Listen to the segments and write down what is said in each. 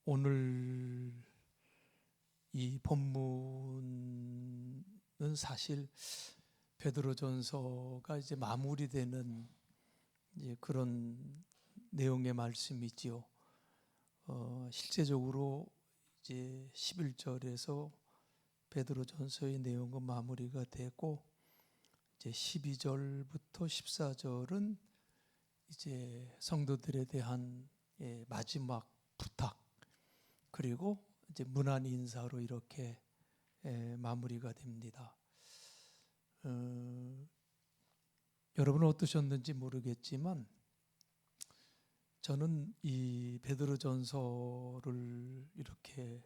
오늘 이 본문은 사실 베드로전서가 이제 마무리되는 이제 그런 내용의 말씀이지요. 실제적으로 이제 11절에서 베드로전서의 내용은 마무리가 되고 이제 12절부터 14절은 이제 성도들에 대한 마지막 부탁 그리고 이제 문안 인사로 이렇게 마무리가 됩니다. 여러분은 어떠셨는지 모르겠지만 저는 이 베드로전서를 이렇게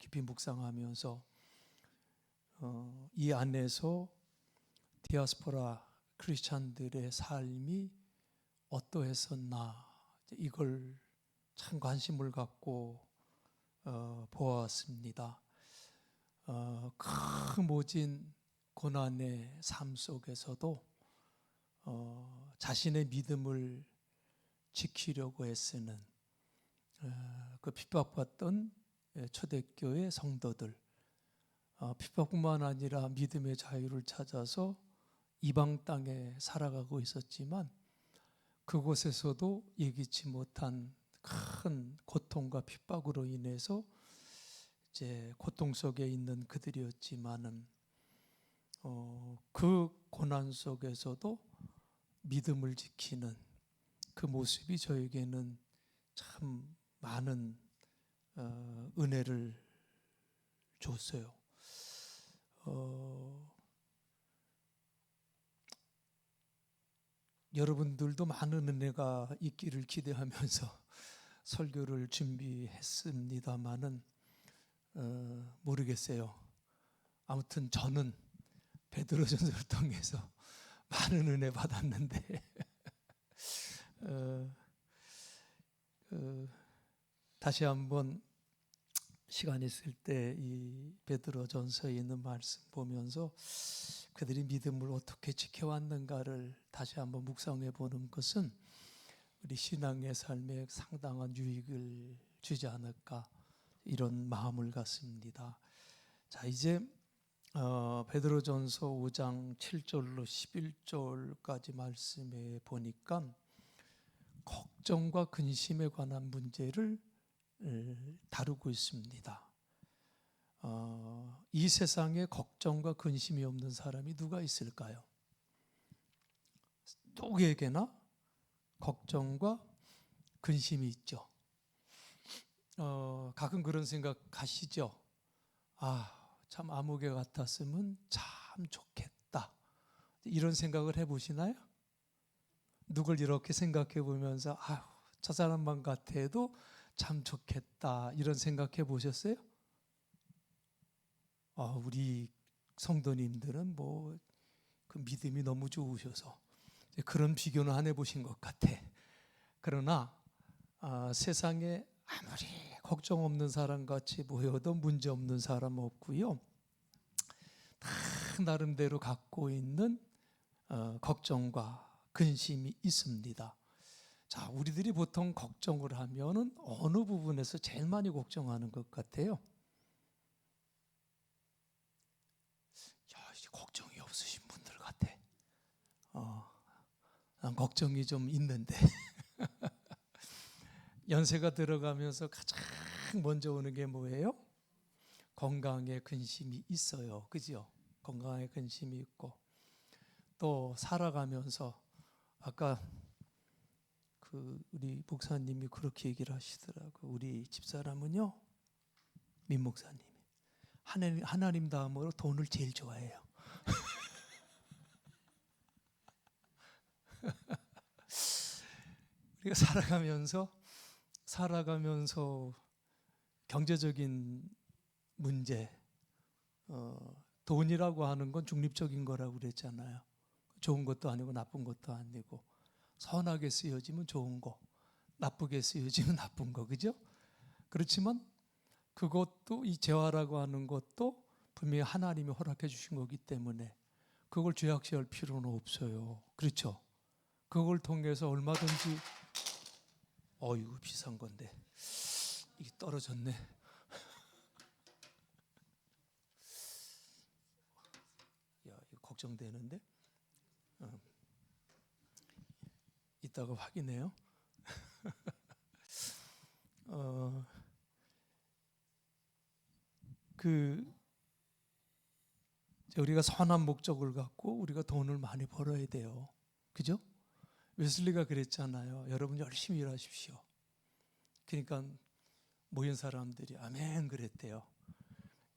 깊이 묵상하면서 이 안에서 디아스포라 크리스찬들의 삶이 어떠했었나 이걸 참 관심을 갖고 보았습니다. 큰 모진 고난의 삶 속에서도 자신의 믿음을 지키려고 애쓰는 그 핍박받던 초대교회 성도들, 핍박뿐만 아니라 믿음의 자유를 찾아서 이방 땅에 살아가고 있었지만 그곳에서도 예기치 못한 큰 고통과 핍박으로 인해서 이제 고통 속에 있는 그들이었지만은 그 고난 속에서도 믿음을 지키는 그 모습이 저에게는 참 많은 은혜를 줬어요. 여러분들도 많은 은혜가 있기를 기대하면서 설교를 준비했습니다마는 모르겠어요. 아무튼 저는 베드로전서를 통해서 많은 은혜 받았는데 다시 한번 시간 있을 때 이 베드로전서에 있는 말씀 보면서 그들이 믿음을 어떻게 지켜왔는가를 다시 한번 묵상해 보는 것은 우리 신앙의 삶에 상당한 유익을 주지 않을까 이런 마음을 갖습니다. 자, 이제 베드로전서 5장 7절로 11절까지 말씀에 보니까 걱정과 근심에 관한 문제를 다루고 있습니다. 이 세상에 걱정과 근심이 없는 사람이 누가 있을까요? 누구에게나 걱정과 근심이 있죠. 가끔 그런 생각 하시죠? 참 아무개 같았으면 참 좋겠다. 이런 생각을 해보시나요? 누굴 이렇게 생각해 보면서 저 사람만 같아도 참 좋겠다 이런 생각해 보셨어요? 우리 성도님들은 그 믿음이 너무 좋으셔서 그런 비교는 안 해보신 것 같아. 그러나 세상에 아무리 걱정 없는 사람 같이 보여도 문제 없는 사람 없고요. 다 나름대로 갖고 있는 걱정과 근심이 있습니다. 자, 우리들이 보통 걱정을 하면은 어느 부분에서 제일 많이 걱정하는 것 같아요? 걱정이 없으신 분들 같아. 난 걱정이 좀 있는데 연세가 들어가면서 가장 먼저 오는 게 뭐예요? 건강에 근심이 있어요. 그죠? 건강에 근심이 있고 또 살아가면서 아까 우리 목사님이 그렇게 얘기를 하시더라고요. 우리 집사람은요, 민 목사님이 하나님 다음으로 돈을 제일 좋아해요. 우리가 살아가면서 경제적인 문제, 돈이라고 하는 건 중립적인 거라고 그랬잖아요. 좋은 것도 아니고 나쁜 것도 아니고 선하게 쓰여지면 좋은 거, 나쁘게 쓰여지면 나쁜 거, 그죠? 그렇지만 그것도 이 재화라고 하는 것도 분명히 하나님이 허락해 주신 거기 때문에 그걸 죄악시할 필요는 없어요. 그렇죠? 그걸 통해서 얼마든지 이거 비싼 건데 이게 떨어졌네. 야, 이거 걱정되는데. 이따가 확인해요. 우리가 선한 목적을 갖고 우리가 돈을 많이 벌어야 돼요. 그죠? 웨슬리가 그랬잖아요. 여러분 열심히 일하십시오. 그러니까 모인 사람들이 아멘 그랬대요.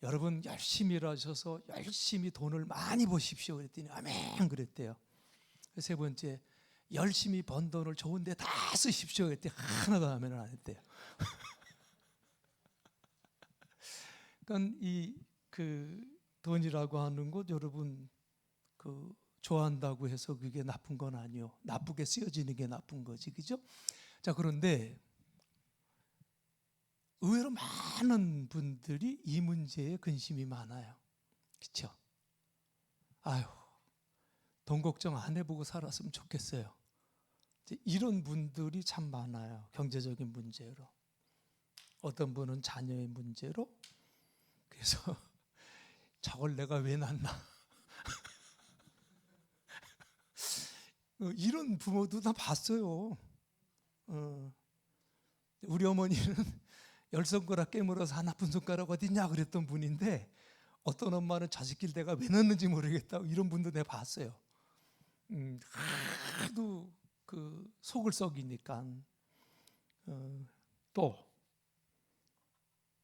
여러분 열심히 일하셔서 열심히 돈을 많이 버십시오 그랬더니 아멘 그랬대요. 세 번째, 열심히 번 돈을 좋은 데 다 쓰십시오 그랬더니 하나도 아멘을 안 했대요. 그러니까 돈이라고 하는 것 여러분 좋아한다고 해서 그게 나쁜 건 아니요. 나쁘게 쓰여지는 게 나쁜 거지, 그죠? 자, 그런데 의외로 많은 분들이 이 문제에 근심이 많아요. 그렇죠? 아유, 돈 걱정 안 해보고 살았으면 좋겠어요. 이런 분들이 참 많아요. 경제적인 문제로. 어떤 분은 자녀의 문제로. 그래서 저걸 내가 왜 낳나. 이런 부모도 다 봤어요. 우리 어머니는 10손가락 깨물어서 하나 쁜 손가락 어딨냐 그랬던 분인데 어떤 엄마는 자식길 내가 왜 낳는지 모르겠다고 이런 분도 내가 봤어요. 하도 속을 썩이니까. 또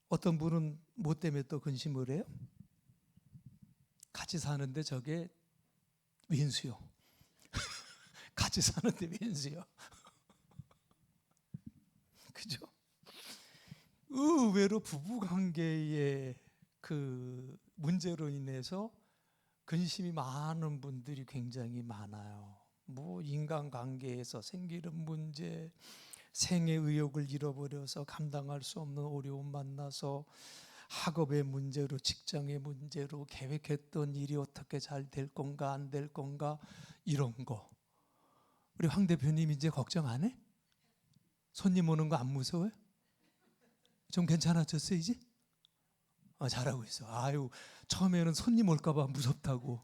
어떤 분은 뭐 때문에 또 근심을 해요? 같이 사는데 저게 왼수요. 같이 사는데 왼수요. 그죠? 의외로 부부관계의 문제로 인해서 근심이 많은 분들이 굉장히 많아요. 뭐 인간관계에서 생기는 문제, 생의 의욕을 잃어버려서 감당할 수 없는 어려움 만나서 학업의 문제로, 직장의 문제로, 계획했던 일이 어떻게 잘 될 건가 안 될 건가 이런 거. 우리 황 대표님 이제 걱정 안 해? 손님 오는 거 안 무서워요? 좀 괜찮아졌어요 이제? 잘하고 있어. 아유, 처음에는 손님 올까 봐 무섭다고.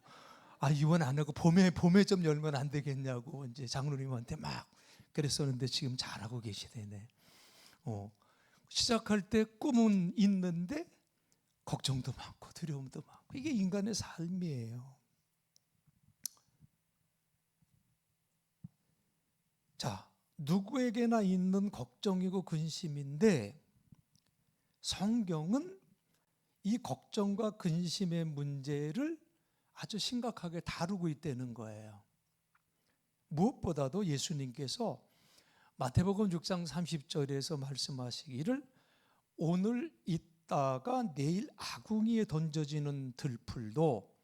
이번 안 하고 봄에 좀 열면 안 되겠냐고 이제 장로님한테 막 그랬었는데 지금 잘하고 계시대네. 시작할 때 꿈은 있는데 걱정도 많고 두려움도 많고 이게 인간의 삶이에요. 자, 누구에게나 있는 걱정이고 근심인데 성경은 이 걱정과 근심의 문제를 아주 심각하게 다루고 있다는 거예요. 무엇보다도 예수님께서 마태복음 6장 30절에서 말씀하시기를 오늘 있다가 내일 아궁이에 던져지는 들풀도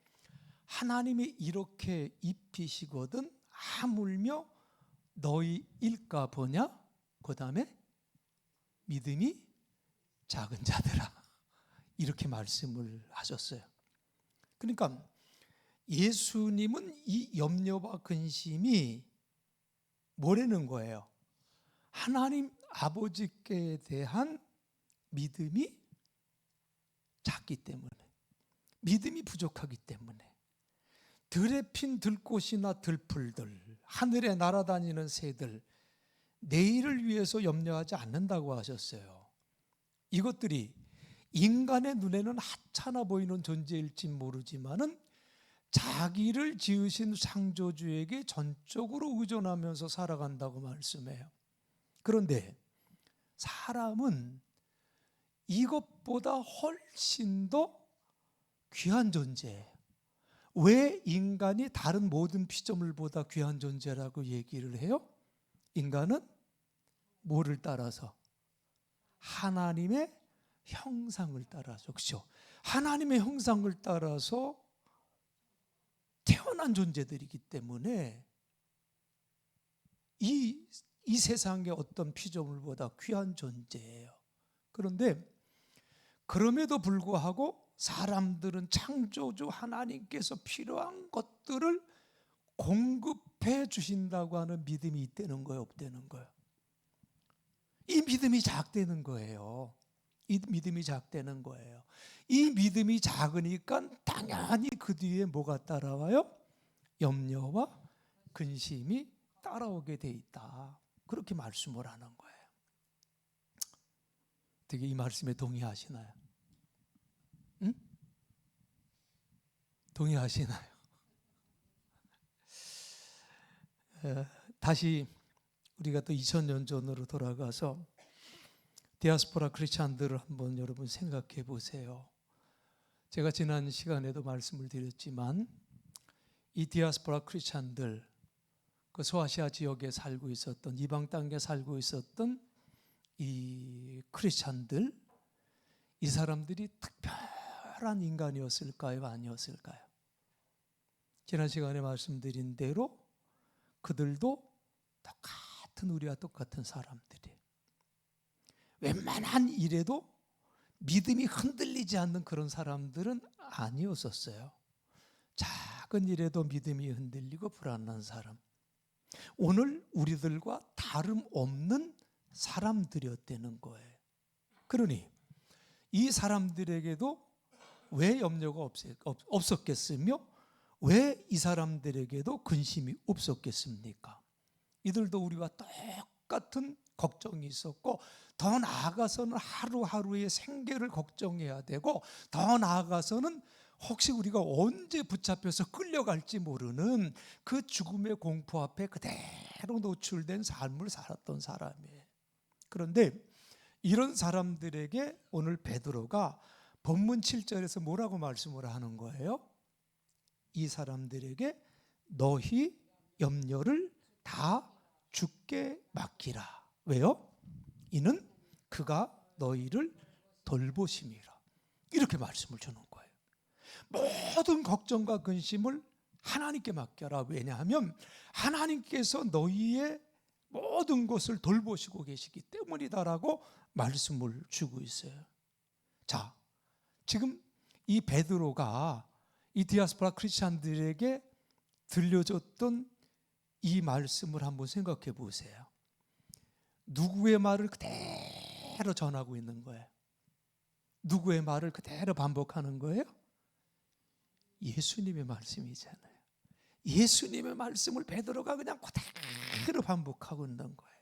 하나님이 이렇게 입히시거든 하물며 너희 일까 보냐? 그 다음에 믿음이 작은 자들아 이렇게 말씀을 하셨어요. 그러니까 예수님은 이 염려와 근심이 뭐라는 거예요? 하나님 아버지께 대한 믿음이 작기 때문에, 믿음이 부족하기 때문에 들에 핀 들꽃이나 들풀들, 하늘에 날아다니는 새들 내일을 위해서 염려하지 않는다고 하셨어요. 이것들이 인간의 눈에는 하찮아 보이는 존재일지 모르지만은 자기를 지으신 창조주에게 전적으로 의존하면서 살아간다고 말씀해요. 그런데 사람은 이것보다 훨씬 더 귀한 존재예요. 왜 인간이 다른 모든 피조물보다 귀한 존재라고 얘기를 해요? 인간은 뭐를 따라서? 하나님의 형상을 따라서. 그렇죠? 하나님의 형상을 따라서 태어난 존재들이기 때문에 이 세상의 어떤 피조물보다 귀한 존재예요. 그런데 그럼에도 불구하고 사람들은 창조주 하나님께서 필요한 것들을 공급해 주신다고 하는 믿음이 있다는 거예요, 없다는 거예요? 이 믿음이 작되는 거예요. 이 믿음이 작되는 거예요. 이 믿음이 작으니까 당연히 그 뒤에 뭐가 따라와요? 염려와 근심이 따라오게 돼 있다. 그렇게 말씀을 하는 거예요. 어떻게 이 말씀에 동의하시나요? 응? 동의하시나요? 다시 우리가 또 2000년 전으로 돌아가서 디아스포라 크리스찬들을 한번 여러분 생각해 보세요. 제가 지난 시간에도 말씀을 드렸지만 이 디아스포라 크리스찬들, 그 소아시아 지역에 살고 있었던, 이방 땅에 살고 있었던 이 크리스찬들, 이 사람들이 특별한 인간이었을까요? 아니었을까요? 지난 시간에 말씀드린 대로 그들도 똑같은, 우리와 똑같은 사람들이, 웬만한 일에도 믿음이 흔들리지 않는 그런 사람들은 아니었었어요. 작은 일에도 믿음이 흔들리고 불안한 사람, 오늘 우리들과 다름없는 사람들이었다는 거예요. 그러니 이 사람들에게도 왜 염려가 없었겠으며 왜 이 사람들에게도 근심이 없었겠습니까? 이들도 우리와 똑같은 걱정이 있었고, 더 나아가서는 하루하루의 생계를 걱정해야 되고, 더 나아가서는 혹시 우리가 언제 붙잡혀서 끌려갈지 모르는 그 죽음의 공포 앞에 그대로 노출된 삶을 살았던 사람이에요. 그런데 이런 사람들에게 오늘 베드로가 본문 7절에서 뭐라고 말씀을 하는 거예요? 이 사람들에게 너희 염려를 다 주께 맡기라. 왜요? 이는 그가 너희를 돌보심이라. 이렇게 말씀을 주는 거예요. 모든 걱정과 근심을 하나님께 맡겨라. 왜냐하면 하나님께서 너희의 모든 것을 돌보시고 계시기 때문이다라고 말씀을 주고 있어요. 자, 지금 이 베드로가 이 디아스포라 크리스찬들에게 들려줬던 이 말씀을 한번 생각해 보세요. 누구의 말을 그대로 전하고 있는 거예요? 누구의 말을 그대로 반복하는 거예요? 예수님의 말씀이잖아요. 예수님의 말씀을 베드로가 그냥 그대로 반복하고 있는 거예요.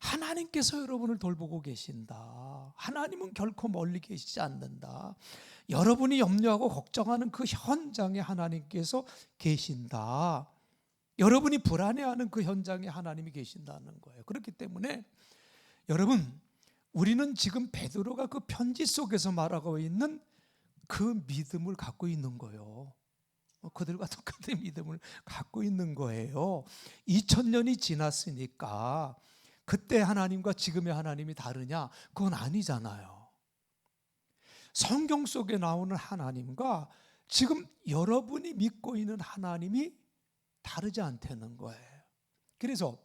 하나님께서 여러분을 돌보고 계신다. 하나님은 결코 멀리 계시지 않는다. 여러분이 염려하고 걱정하는 그 현장에 하나님께서 계신다. 여러분이 불안해하는 그 현장에 하나님이 계신다는 거예요. 그렇기 때문에 여러분, 우리는 지금 베드로가 그 편지 속에서 말하고 있는 그 믿음을 갖고 있는 거예요. 그들과 똑같은 믿음을 갖고 있는 거예요. 2000년이 지났으니까 그때 하나님과 지금의 하나님이 다르냐? 그건 아니잖아요. 성경 속에 나오는 하나님과 지금 여러분이 믿고 있는 하나님이 다르지 않다는 거예요. 그래서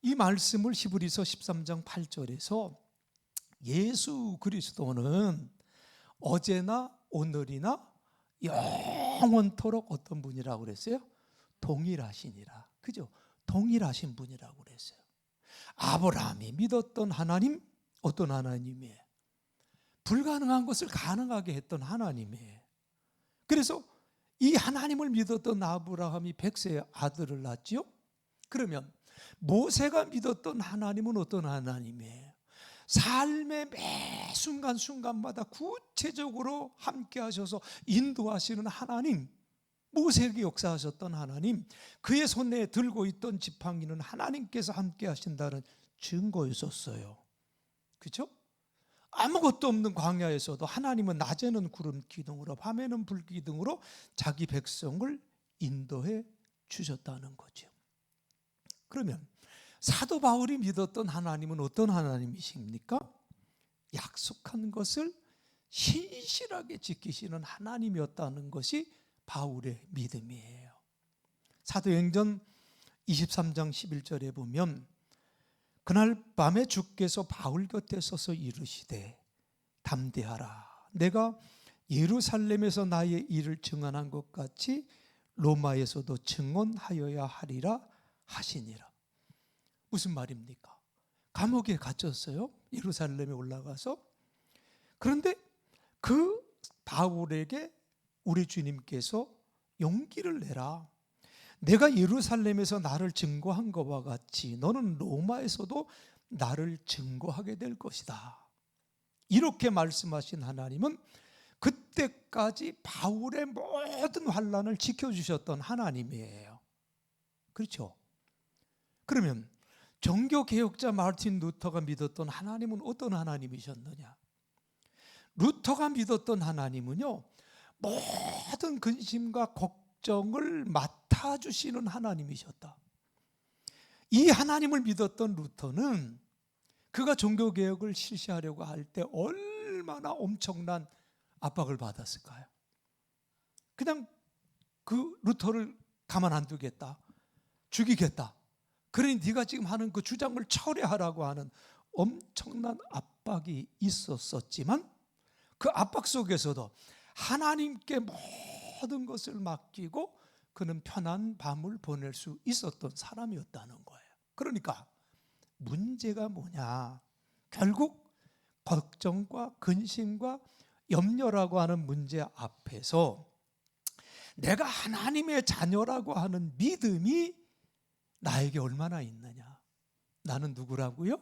이 말씀을 히브리서 13장 8절에서 예수 그리스도는 어제나 오늘이나 영원토록 어떤 분이라고 그랬어요? 동일하시니라. 그죠? 동일하신 분이라고 그랬어요. 아브라함이 믿었던 하나님, 어떤 하나님이에요? 불가능한 것을 가능하게 했던 하나님이에요. 그래서 이 하나님을 믿었던 아브라함이 100세의 아들을 낳았지요. 그러면 모세가 믿었던 하나님은 어떤 하나님이에요? 삶의 매 순간순간마다 구체적으로 함께 하셔서 인도하시는 하나님, 모세에게 역사하셨던 하나님, 그의 손에 들고 있던 지팡이는 하나님께서 함께 하신다는 증거였었어요. 그렇죠? 아무것도 없는 광야에서도 하나님은 낮에는 구름 기둥으로 밤에는 불 기둥으로 자기 백성을 인도해 주셨다는 거죠. 그러면 사도 바울이 믿었던 하나님은 어떤 하나님이십니까? 약속한 것을 신실하게 지키시는 하나님이었다는 것이 바울의 믿음이에요. 사도행전 23장 11절에 보면 그날 밤에 주께서 바울 곁에 서서 이르시되 담대하라. 내가 예루살렘에서 나의 일을 증언한 것 같이 로마에서도 증언하여야 하리라 하시니라. 무슨 말입니까? 감옥에 갇혔어요. 예루살렘에 올라가서. 그런데 그 바울에게 우리 주님께서 용기를 내라. 내가 예루살렘에서 나를 증거한 것과 같이 너는 로마에서도 나를 증거하게 될 것이다. 이렇게 말씀하신 하나님은 그때까지 바울의 모든 환난을 지켜주셨던 하나님이에요. 그렇죠? 그러면 종교개혁자 마르틴 루터가 믿었던 하나님은 어떤 하나님이셨느냐? 루터가 믿었던 하나님은요, 모든 근심과 걱정을 맡아주시는 하나님이셨다. 이 하나님을 믿었던 루터는 그가 종교개혁을 실시하려고 할 때 얼마나 엄청난 압박을 받았을까요? 그냥 그 루터를 가만 안 두겠다, 죽이겠다, 그러니 네가 지금 하는 그 주장을 철회하라고 하는 엄청난 압박이 있었지만 그 압박 속에서도 하나님께 모든 것을 맡기고 그는 편한 밤을 보낼 수 있었던 사람이었다는 거예요. 그러니까 문제가 뭐냐? 결국 걱정과 근심과 염려라고 하는 문제 앞에서 내가 하나님의 자녀라고 하는 믿음이 나에게 얼마나 있느냐? 나는 누구라고요?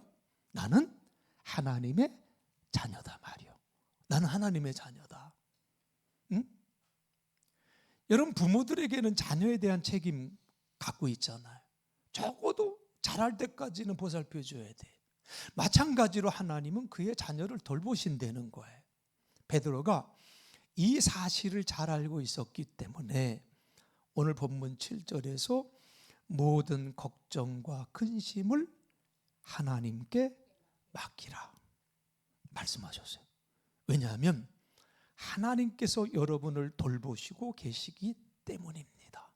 나는 하나님의 자녀다 말이요. 나는 하나님의 자녀다. 응? 여러분, 부모들에게는 자녀에 대한 책임 갖고 있잖아요. 적어도 자랄 때까지는 보살펴 줘야 돼. 마찬가지로 하나님은 그의 자녀를 돌보신다는 거예요. 베드로가 이 사실을 잘 알고 있었기 때문에 오늘 본문 7절에서 모든 걱정과 근심을 하나님께 맡기라 말씀하셨어요. 왜냐하면 하나님께서 여러분을 돌보시고 계시기 때문입니다.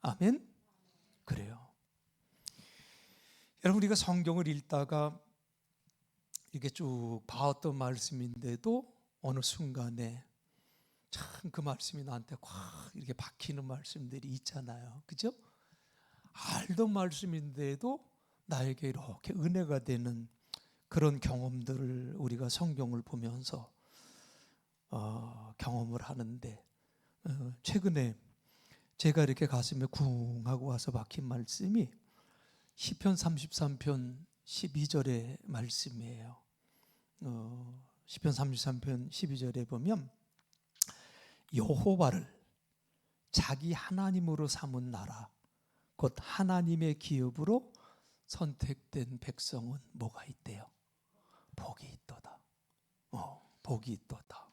아멘. 그래요. 여러분, 우리가 성경을 읽다가 이렇게 쭉 봐왔던 말씀인데도 어느 순간에 참 그 말씀이 나한테 확 이렇게 박히는 말씀들이 있잖아요. 그죠? 알던 말씀인데도 나에게 이렇게 은혜가 되는 그런 경험들을 우리가 성경을 보면서 경험을 하는데, 최근에 제가 이렇게 가슴에 쿵 하고 와서 박힌 말씀이 시편 33편 12절의 말씀이에요. 시편 33편 12절에 보면 여호와를 자기 하나님으로 삼은 나라 곧 하나님의 기업으로 선택된 백성은 뭐가 있대요? 복이 있도다. 복이 있도다.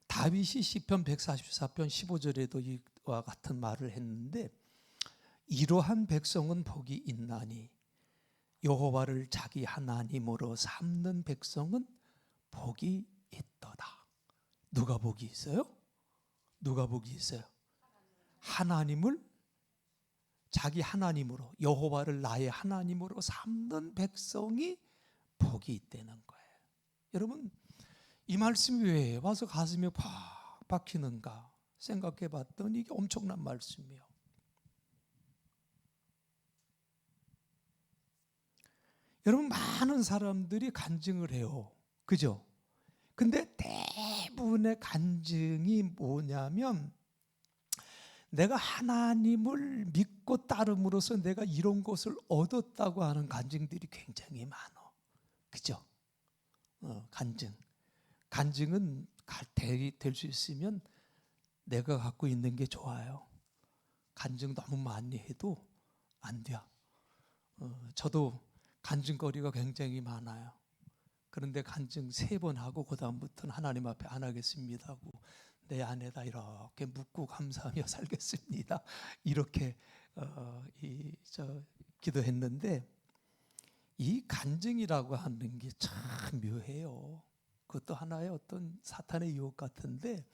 다윗이 시편 144편 15절에도 이와 같은 말을 했는데, 이러한 백성은 복이 있나니 여호와를 자기 하나님으로 삼는 백성은 복이 있도다. 누가 복이 있어요? 누가 복이 있어요? 하나님을 자기 하나님으로, 여호와를 나의 하나님으로 삼는 백성이 복이 있다는 거예요. 여러분, 이 말씀이 왜 와서 가슴에 팍 박히는가 생각해 봤더니 이게 엄청난 말씀이에요. 여러분, 많은 사람들이 간증을 해요. 그죠? 근데 대부분의 간증이 뭐냐면, 내가 하나님을 믿고 따름으로써 내가 이런 것을 얻었다고 하는 간증들이 굉장히 많아. 그죠? 간증은 될 수 있으면 내가 갖고 있는 게 좋아요. 간증 너무 많이 해도 안 돼요. 저도 간증거리가 굉장히 많아요. 그런데 간증 3번 하고 그 다음부터는 하나님 앞에 안 하겠습니다 하고 내 안에다 이렇게 묻고 감사하며 살겠습니다. 이렇게 기도했는데, 이 간증이라고 하는 게 참 묘해요. 그것도 하나의 어떤 사탄의 유혹 같은데,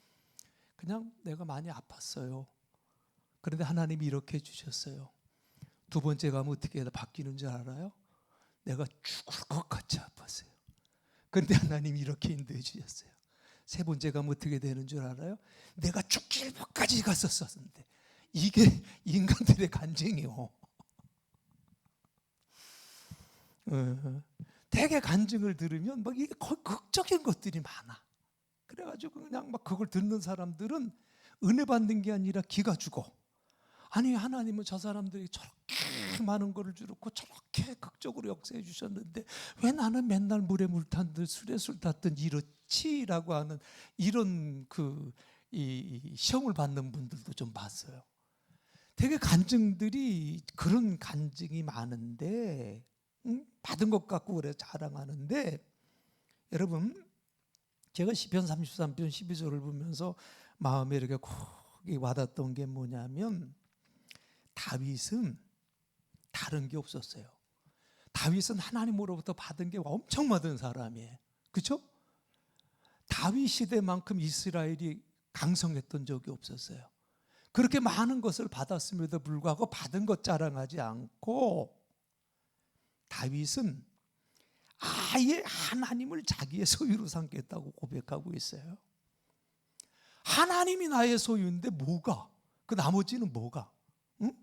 그냥 내가 많이 아팠어요. 그런데 하나님이 이렇게 해주셨어요. 2번째 가면 어떻게 바뀌는 줄 알아요? 내가 죽을 것 같이 아팠어요. 그런데 하나님이 이렇게 인도해 주셨어요. 3번째 가면 어떻게 되는 줄 알아요? 내가 죽길 것까지 갔었었는데. 이게 인간들의 간증이요. 되게 간증을 들으면 막 이게 거의 극적인 것들이 많아. 그래가지고 그냥 막 그걸 듣는 사람들은 은혜 받는 게 아니라 기가 죽어. 아니 하나님은 저 사람들이 저렇게 많은 거를 주고 저렇게 극적으로 역사해 주셨는데 왜 나는 맨날 물에 물 탄듯 술에 술 탔듯 이렇지라고 하는 이런 이 시험을 받는 분들도 좀 봤어요. 되게 간증들이 그런 간증이 많은데 받은 것 같고 그래 자랑하는데 여러분 제가 시편 33편 12절을 보면서 마음에 이렇게 콕 와닿았던 게 뭐냐면 다윗은 다른 게 없었어요. 다윗은 하나님으로부터 받은 게 엄청 많은 사람이에요. 그렇죠? 다윗 시대만큼 이스라엘이 강성했던 적이 없었어요. 그렇게 많은 것을 받았음에도 불구하고 받은 것 자랑하지 않고 다윗은 아예 하나님을 자기의 소유로 삼겠다고 고백하고 있어요. 하나님이 나의 소유인데 뭐가? 그 나머지는 뭐가? 응?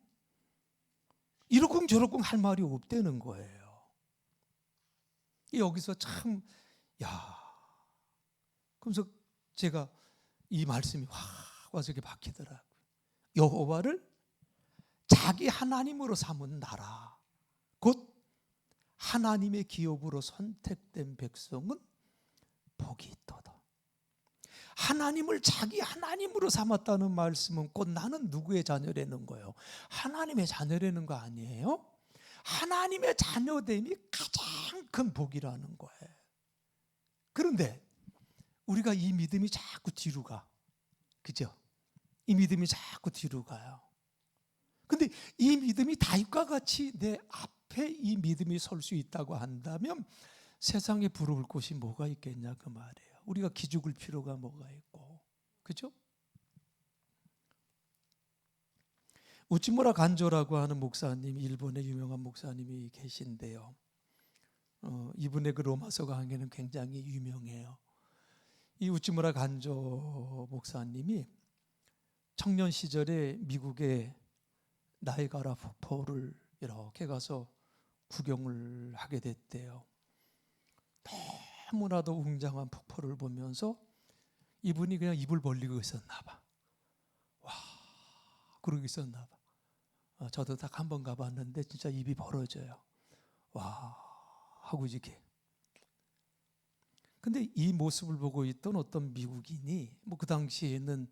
이러쿵저러쿵 할 말이 없다는 거예요. 여기서 참 그래서 제가 이 말씀이 확 와서 이렇게 박히더라고요. 여호와를 자기 하나님으로 삼은 나라 곧 하나님의 기업으로 선택된 백성은 복이 있도다. 하나님을 자기 하나님으로 삼았다는 말씀은 곧 나는 누구의 자녀라는 거예요? 하나님의 자녀라는 거 아니에요? 하나님의 자녀됨이 가장 큰 복이라는 거예요. 그런데 우리가 이 믿음이 자꾸 뒤로 가. 그죠? 이 믿음이 자꾸 뒤로 가요. 근데 이 믿음이 다윗과 같이 내 앞에 이 믿음이 설 수 있다고 한다면 세상에 부러울 곳이 뭐가 있겠냐 그 말이에요. 우리가 기죽을 필요가 뭐가 있고, 그렇죠? 우치무라 간조라고 하는 목사님이 일본의 유명한 목사님이 계신데요. 이분의 그 로마서 강해는 굉장히 유명해요. 이 우치무라 간조 목사님이 청년 시절에 미국의 나이가라 폭포를 이렇게 가서 구경을 하게 됐대요. 너무나도 웅장한 폭포를 보면서 이분이 그냥 입을 벌리고 있었나 봐. 와, 그러고 있었나 봐. 저도 딱 한 번 가봤는데 진짜 입이 벌어져요. 와, 하고 이렇게. 근데 이 모습을 보고 있던 어떤 미국인이 뭐 그 당시에는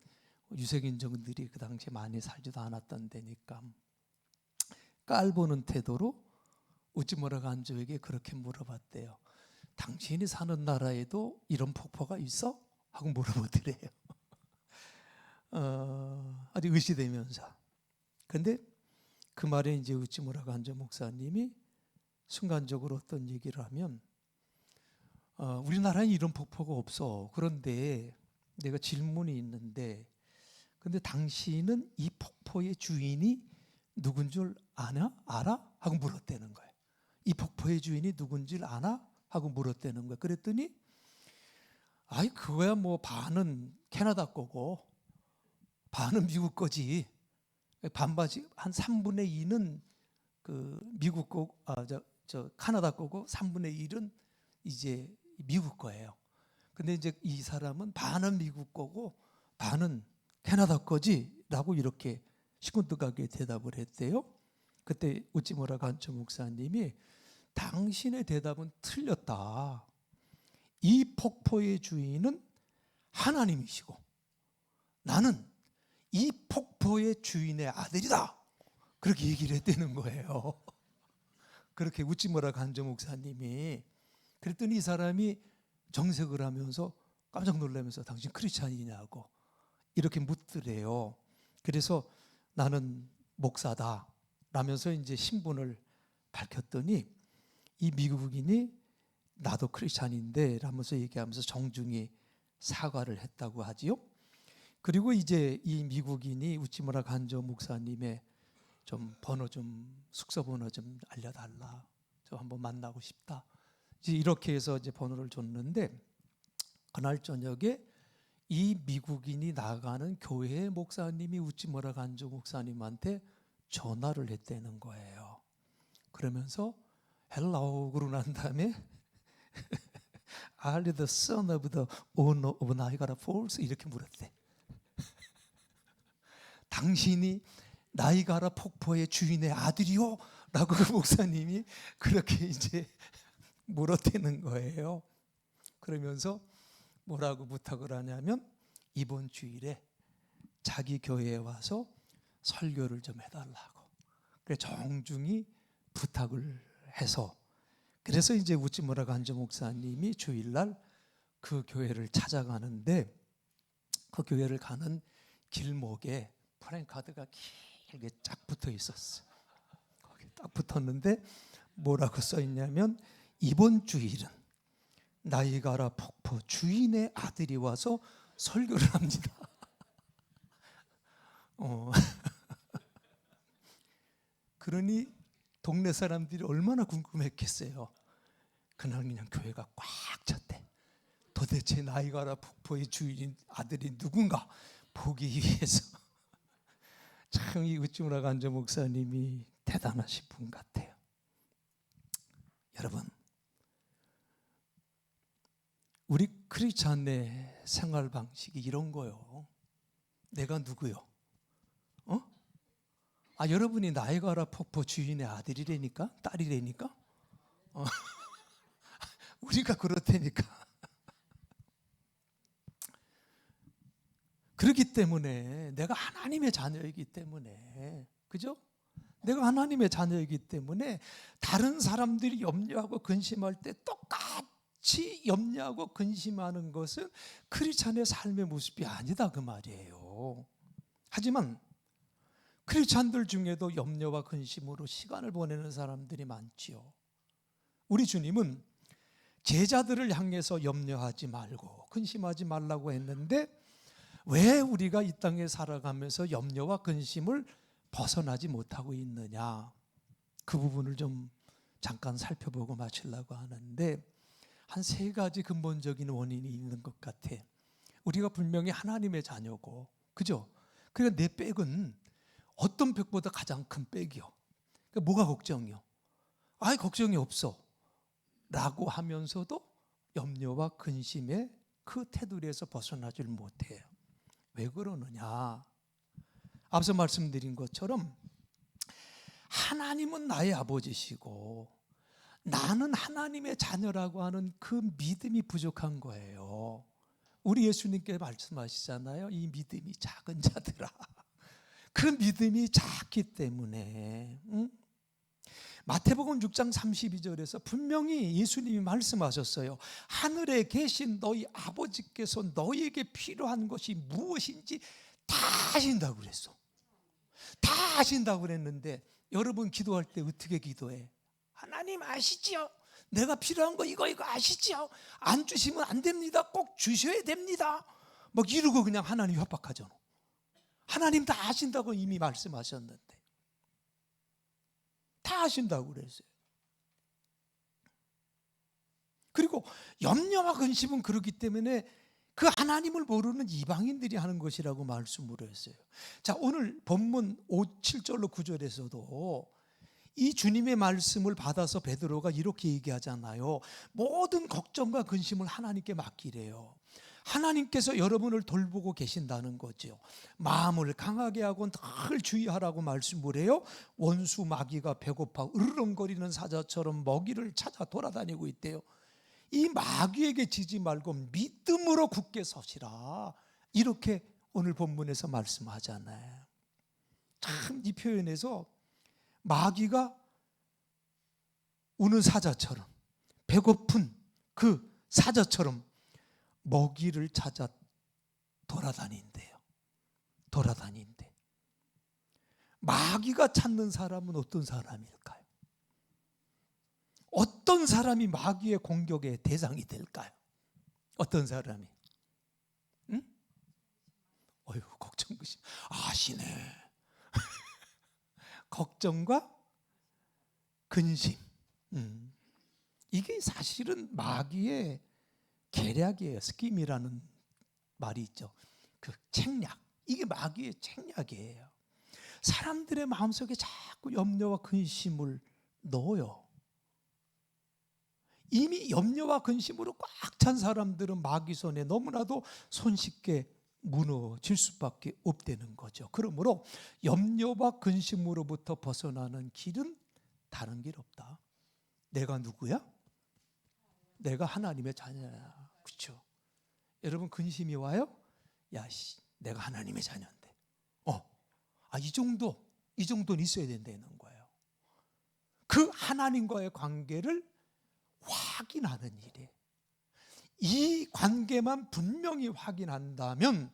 유색인종들이 그 당시에 많이 살지도 않았던 데니까 깔보는 태도로 우찌무라 간조에게 그렇게 물어봤대요. 당신이 사는 나라에도 이런 폭포가 있어? 하고 물어보더래요. 아주 의시되면서. 근데 그 말에 이제 우찌무라 간조 목사님이 순간적으로 어떤 얘기를 하면 우리나라에 이런 폭포가 없어. 그런데 내가 질문이 있는데 근데 당신은 이 폭포의 주인이 누군 줄 아냐? 알아? 하고 물었다는 거예요. 이 폭포의 주인이 누군 줄 아나? 하고 물었다는 거예요. 그랬더니 아이 그거야 뭐 반은 캐나다 거고 반은 미국 거지. 반바지 한 3분의 2는 그 미국 거, 저 카나다 거고 3분의 1은 이제 미국 거예요. 근데 이제 이 사람은 반은 미국 거고 반은 캐나다 거지라고 이렇게 시큰둥하게 대답을 했대요. 그때 우찌무라 간조 목사님이 당신의 대답은 틀렸다. 이 폭포의 주인은 하나님이시고 나는 이 폭포의 주인의 아들이다. 그렇게 얘기를 했다는 거예요. 그렇게 우찌무라 간조 목사님이. 그랬더니 이 사람이 정색을 하면서 깜짝 놀라면서 당신 크리스찬이냐고 이렇게 묻더래요. 그래서 나는 목사다 라면서 이제 신분을 밝혔더니 이 미국인이 나도 크리스찬인데 라면서 얘기하면서 정중히 사과를 했다고 하지요. 그리고 이제 이 미국인이 우찌무라 간조 목사님의 좀 번호 좀 숙소 번호 좀 알려달라. 저 한번 만나고 싶다. 이제 이렇게 해서 이제 번호를 줬는데 그날 저녁에 이 미국인이 나가는 교회의 목사님이 우찌무라 간조 목사님한테 전화를 했다는 거예요. 그러면서 hello 그러고 난 다음에 Are you the son of the owner of 나이가라 폴스? 이렇게 물었대. 당신이 나이가라 폭포의 주인의 아들이요? 라고 그 목사님이 그렇게 이제 물었대는 거예요. 그러면서 뭐라고 부탁을 하냐면 이번 주일에 자기 교회에 와서 설교를 좀 해달라고. 그래 정중히 부탁을 해서 그래서 이제 우찌무라 간조 목사님이 주일날 그 교회를 찾아가는데 그 교회를 가는 길목에 프랜카드가 길게 쫙 붙어 있었어. 거기 딱 붙었는데 뭐라고 써 있냐면 이번 주일은 나이가라 폭포 주인의 아들이 와서 설교를 합니다. 그러니 동네 사람들이 얼마나 궁금했겠어요. 그날 그냥 교회가 꽉 찼대. 도대체 나이가라 폭포의 주인 아들이 누군가 보기 위해서. 참 이 우찌무라 간조 목사님이 대단하신 분 같아요. 여러분, 우리 크리스찬의 생활 방식이 이런 거요. 내가 누구요? 여러분이 나이가라 폭포 주인의 아들이라니까? 딸이라니까? 우리가 그렇다니까. 그렇기 때문에 내가 하나님의 자녀이기 때문에, 그죠? 내가 하나님의 자녀이기 때문에 다른 사람들이 염려하고 근심할 때 똑같이 염려하고 근심하는 것은 크리스찬의 삶의 모습이 아니다 그 말이에요. 하지만 크리스찬들 중에도 염려와 근심으로 시간을 보내는 사람들이 많지요. 우리 주님은 제자들을 향해서 염려하지 말고 근심하지 말라고 했는데 왜 우리가 이 땅에 살아가면서 염려와 근심을 벗어나지 못하고 있느냐, 그 부분을 좀 잠깐 살펴보고 마치려고 하는데 한 세 가지 근본적인 원인이 있는 것 같아. 우리가 분명히 하나님의 자녀고, 그죠? 그러니까 내 백은 어떤 백보다 가장 큰 백이요. 그러니까 뭐가 걱정이요? 걱정이 없어 라고 하면서도 염려와 근심의 그 테두리에서 벗어나질 못해요. 왜 그러느냐? 앞서 말씀드린 것처럼 하나님은 나의 아버지시고 나는 하나님의 자녀라고 하는 그 믿음이 부족한 거예요. 우리 예수님께 말씀하시잖아요. 이 믿음이 작은 자들아. 그 믿음이 작기 때문에 마태복음 6장 32절에서 분명히 예수님이 말씀하셨어요. 하늘에 계신 너희 아버지께서 너희에게 필요한 것이 무엇인지 다 아신다고 그랬어. 다 아신다고 그랬는데 여러분 기도할 때 어떻게 기도해? 하나님 아시지요? 내가 필요한 거 이거 아시지요? 안 주시면 안 됩니다. 꼭 주셔야 됩니다. 막 이러고 그냥 하나님 협박하잖아. 하나님 다 아신다고 이미 말씀하셨는데 다 아신다고 그랬어요. 그리고 염려와 근심은 그렇기 때문에 그 하나님을 모르는 이방인들이 하는 것이라고 말씀을 했어요. 자, 오늘 본문 7절로 9절에서도 이 주님의 말씀을 받아서 베드로가 이렇게 얘기하잖아요. 모든 걱정과 근심을 하나님께 맡기래요. 하나님께서 여러분을 돌보고 계신다는 거죠. 마음을 강하게 하고 늘 주의하라고 말씀을 해요. 원수 마귀가 배고파 으르렁거리는 사자처럼 먹이를 찾아 돌아다니고 있대요. 이 마귀에게 지지 말고 믿음으로 굳게 서시라, 이렇게 오늘 본문에서 말씀하잖아요. 참 이 표현에서 마귀가 우는 사자처럼, 배고픈 그 사자처럼 먹이를 찾아 돌아다닌대요. 돌아다닌대. 마귀가 찾는 사람은 어떤 사람일까요? 어떤 사람이 마귀의 공격의 대상이 될까요? 어떤 사람이? 응? 걱정, 근심. 아시네. 걱정과 근심. 이게 사실은 마귀의 계략이에요. 스킴이라는 말이 있죠. 그 책략. 이게 마귀의 책략이에요. 사람들의 마음속에 자꾸 염려와 근심을 넣어요. 이미 염려와 근심으로 꽉 찬 사람들은 마귀 손에 너무나도 손쉽게 무너질 수밖에 없다는 거죠. 그러므로 염려와 근심으로부터 벗어나는 길은 다른 길 없다. 내가 누구야? 내가 하나님의 자녀야. 그렇죠? 여러분 근심이 와요? 야, 내가 하나님의 자녀인데. 이 정도는 있어야 된다는 거예요. 그 하나님과의 관계를 확인하는 일이에요. 이 관계만 분명히 확인한다면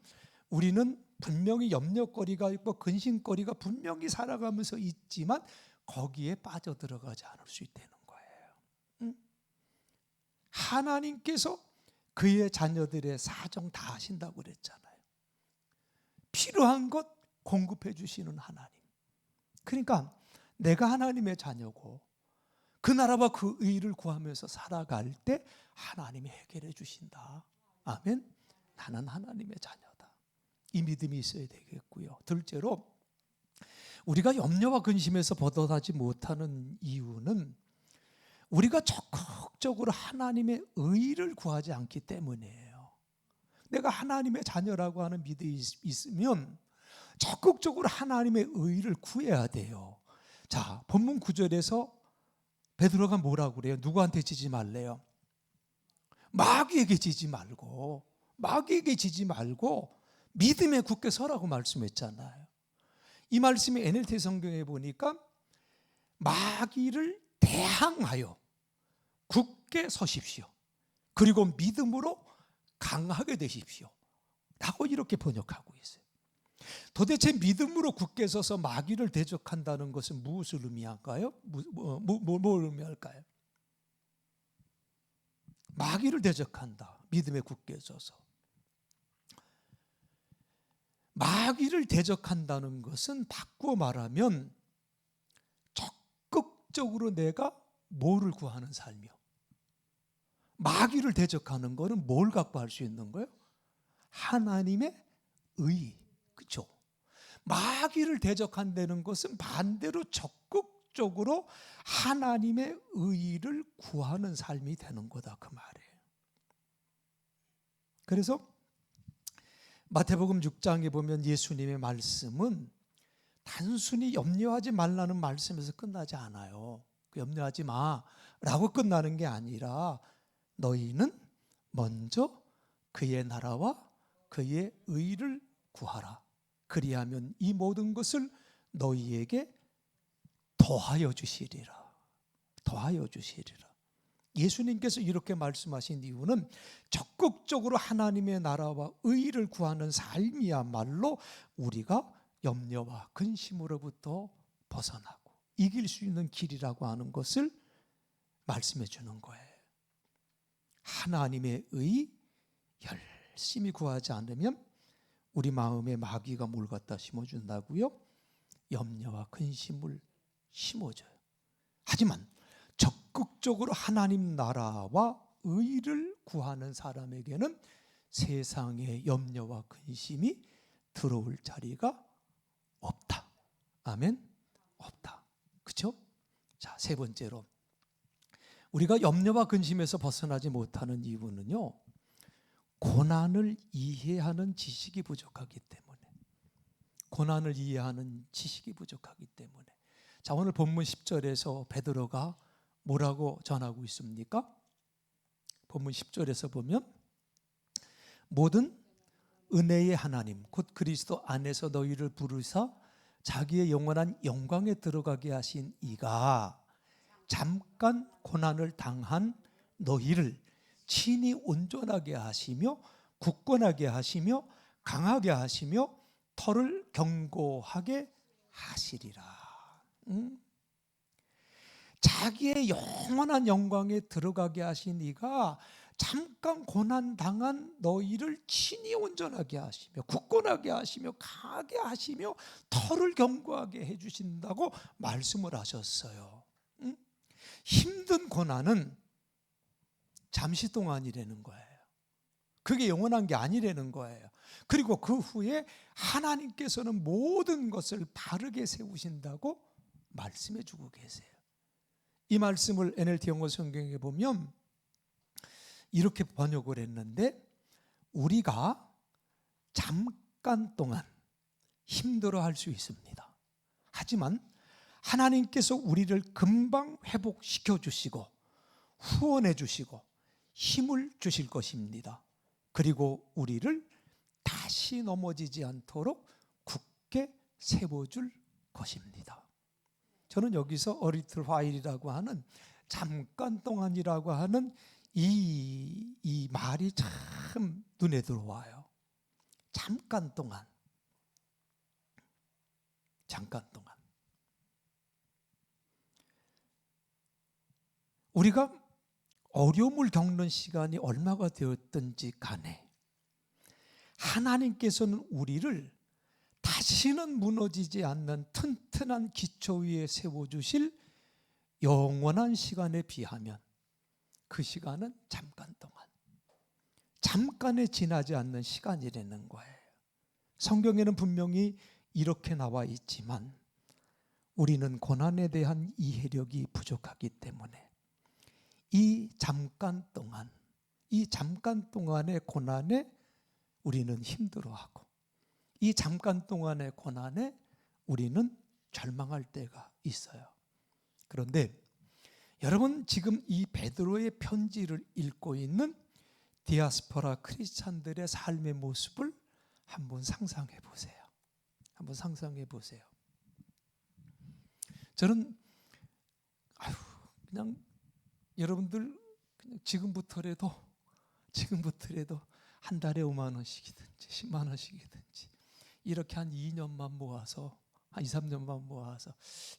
우리는 분명히 염려거리가 있고 근심거리가 분명히 살아가면서 있지만 거기에 빠져들어가지 않을 수 있다는 거예요. 하나님께서 그의 자녀들의 사정 다 하신다고 그랬잖아요. 필요한 것 공급해 주시는 하나님. 그러니까 내가 하나님의 자녀고 그 나라와 그 의를 구하면서 살아갈 때 하나님이 해결해 주신다. 아멘. 나는 하나님의 자녀다. 이 믿음이 있어야 되겠고요. 둘째로 우리가 염려와 근심에서 벗어나지 못하는 이유는 우리가 적극적으로 하나님의 의를 구하지 않기 때문이에요. 내가 하나님의 자녀라고 하는 믿음이 있으면 적극적으로 하나님의 의를 구해야 돼요. 자, 본문 9절에서 베드로가 뭐라고 그래요? 누구한테 지지 말래요? 마귀에게 지지 말고 믿음에 굳게 서라고 말씀했잖아요. 이 말씀이 NLT 성경에 보니까 마귀를 대항하여 굳게 서십시오. 그리고 믿음으로 강하게 되십시오. 라고 이렇게 번역하고 있어요. 도대체 믿음으로 굳게 서서 마귀를 대적한다는 것은 무엇을 의미할까요? 뭘 의미할까요? 마귀를 대적한다. 믿음에 굳게 서서. 마귀를 대적한다는 것은 바꾸어 말하면 적극적으로 내가 뭐를 구하는 삶이요? 마귀를 대적하는 것은 뭘 갖고 할 수 있는 거예요? 하나님의 의. 그렇죠? 마귀를 대적한다는 것은 반대로 적극적으로 하나님의 의를 구하는 삶이 되는 거다 그 말이에요. 그래서 마태복음 6장에 보면 예수님의 말씀은 단순히 염려하지 말라는 말씀에서 끝나지 않아요. 염려하지 마라고 끝나는 게 아니라 너희는 먼저 그의 나라와 그의 의를 구하라. 그리하면 이 모든 것을 너희에게 더하여 주시리라. 더하여 주시리라. 예수님께서 이렇게 말씀하신 이유는 적극적으로 하나님의 나라와 의를 구하는 삶이야말로 우리가 염려와 근심으로부터 벗어나고 이길 수 있는 길이라고 하는 것을 말씀해 주는 거예요. 하나님의 의 열심히 구하지 않으면 우리 마음에 마귀가 뭘 갖다 심어준다고요? 염려와 근심을 심어줘요. 하지만 적극적으로 하나님 나라와 의를 구하는 사람에게는 세상의 염려와 근심이 들어올 자리가 없다. 아멘? 없다. 그렇죠? 자, 세 번째로 우리가 염려와 근심에서 벗어나지 못하는 이유는요, 고난을 이해하는 지식이 부족하기 때문에. 고난을 이해하는 지식이 부족하기 때문에. 자, 오늘 본문 10절에서 베드로가 뭐라고 전하고 있습니까? 본문 10절에서 보면 모든 은혜의 하나님 곧 그리스도 안에서 너희를 부르사 자기의 영원한 영광에 들어가게 하신 이가 잠깐 고난을 당한 너희를 친히 온전하게 하시며 굳건하게 하시며 강하게 하시며 터를 견고하게 하시리라. 자기의 영원한 영광에 들어가게 하신 이가 잠깐 고난 당한 너희를 친히 온전하게 하시며 굳건하게 하시며 강하게 하시며 터를 견고하게 해주신다고 말씀을 하셨어요. 힘든 고난은 잠시 동안이라는 거예요. 그게 영원한 게 아니라는 거예요. 그리고 그 후에 하나님께서는 모든 것을 바르게 세우신다고 말씀해 주고 계세요. 이 말씀을 NLT 영어 성경에 보면 이렇게 번역을 했는데 우리가 잠깐 동안 힘들어할 수 있습니다. 하지만 하나님께서 우리를 금방 회복시켜 주시고 후원해 주시고 힘을 주실 것입니다. 그리고 우리를 다시 넘어지지 않도록 굳게 세워줄 것입니다. 저는 여기서 a little while이라고 하는 잠깐 동안이라고 하는 이 말이 참 눈에 들어와요. 잠깐 동안. 잠깐 동안. 우리가 어려움을 겪는 시간이 얼마가 되었든지 간에 하나님께서는 우리를 다시는 무너지지 않는 튼튼한 기초 위에 세워주실 영원한 시간에 비하면 그 시간은 잠깐 동안, 잠깐에 지나지 않는 시간이라는 거예요. 성경에는 분명히 이렇게 나와 있지만 우리는 고난에 대한 이해력이 부족하기 때문에 이 잠깐 동안의 고난에 우리는 힘들어하고 이 잠깐 동안의 고난에 우리는 절망할 때가 있어요. 그런데 여러분, 지금 이 베드로의 편지를 읽고 있는 디아스포라 크리스찬들의 삶의 모습을 한번 상상해 보세요. 한번 상상해 보세요. 저는 그냥 여러분들 그냥 지금부터라도 한 달에 5만 원씩이든지 10만 원씩이든지 이렇게 한 2년만 모아서 한 2, 3년만 모아서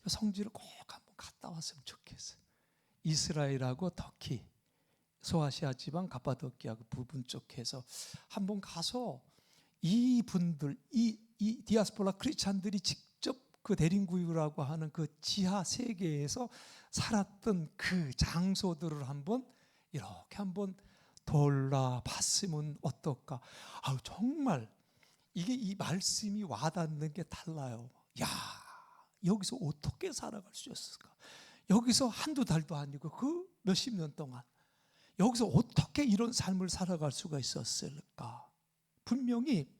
성지를 꼭 한번 갔다 왔으면 좋겠어요. 이스라엘하고 터키, 소아시아 지방 가파도키아 부분 쪽에서 한번 가서 이분들 이 디아스포라 크리스찬들이 직접 그 대림구유라고 하는 그 지하 세계에서 살았던 그 장소들을 한번 이렇게 한번 돌아봤으면 어떨까? 정말 이게 이 말씀이 와닿는 게 달라요. 야, 여기서 어떻게 살아갈 수 있을까? 여기서 한두 달도 아니고 그 몇십 년 동안 여기서 어떻게 이런 삶을 살아갈 수가 있었을까? 분명히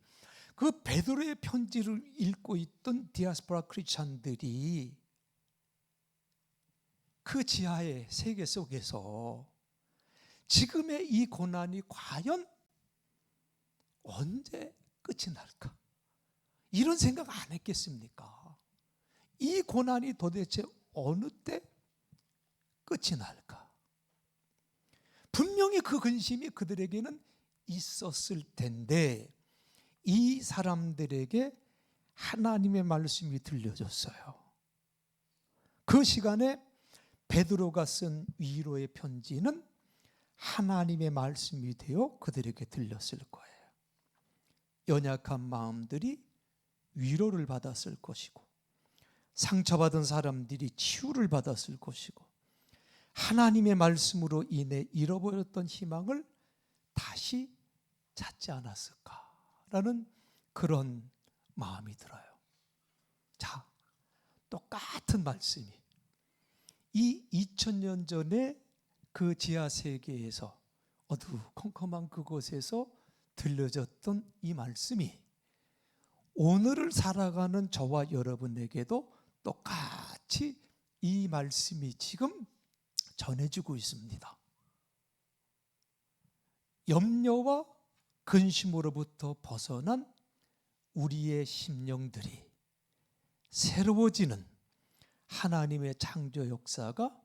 그 베드로의 편지를 읽고 있던 디아스포라 크리스찬들이 그 지하의 세계 속에서 지금의 이 고난이 과연 언제 끝이 날까? 이런 생각 안 했겠습니까? 이 고난이 도대체 어느 때 끝이 날까? 분명히 그 근심이 그들에게는 있었을 텐데 이 사람들에게 하나님의 말씀이 들려졌어요. 그 시간에 베드로가 쓴 위로의 편지는 하나님의 말씀이 되어 그들에게 들렸을 거예요. 연약한 마음들이 위로를 받았을 것이고 상처받은 사람들이 치유를 받았을 것이고 하나님의 말씀으로 인해 잃어버렸던 희망을 다시 찾지 않았을까라는 그런 마음이 들어요. 자, 똑같은 말씀이 이 2000년 전에 그 지하 세계에서 어두컴컴한 그곳에서 들려졌던 이 말씀이 오늘을 살아가는 저와 여러분에게도 똑같이 이 말씀이 지금 전해지고 있습니다. 염려와 근심으로부터 벗어난 우리의 심령들이 새로워지는 하나님의 창조 역사가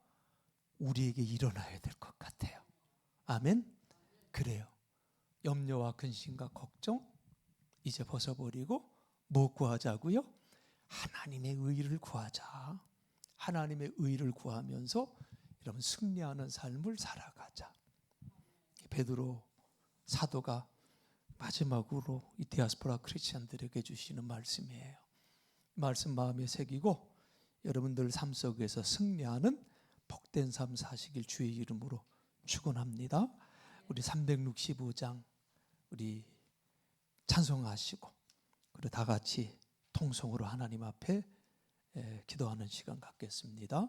우리에게 일어나야 될 것 같아요. 아멘? 그래요. 염려와 근심과 걱정 이제 벗어버리고 뭐 구하자고요? 하나님의 의를 구하자. 하나님의 의를 구하면서 여러분 승리하는 삶을 살아가자. 베드로 사도가 마지막으로 이 디아스포라 크리스찬들에게 주시는 말씀이에요. 말씀 마음에 새기고 여러분들 삶 속에서 승리하는 복된 삶 사시길 주의 이름으로 축원합니다. 우리 365장 우리 찬송하시고 그리고 다 같이 통성으로 하나님 앞에 기도하는 시간 갖겠습니다.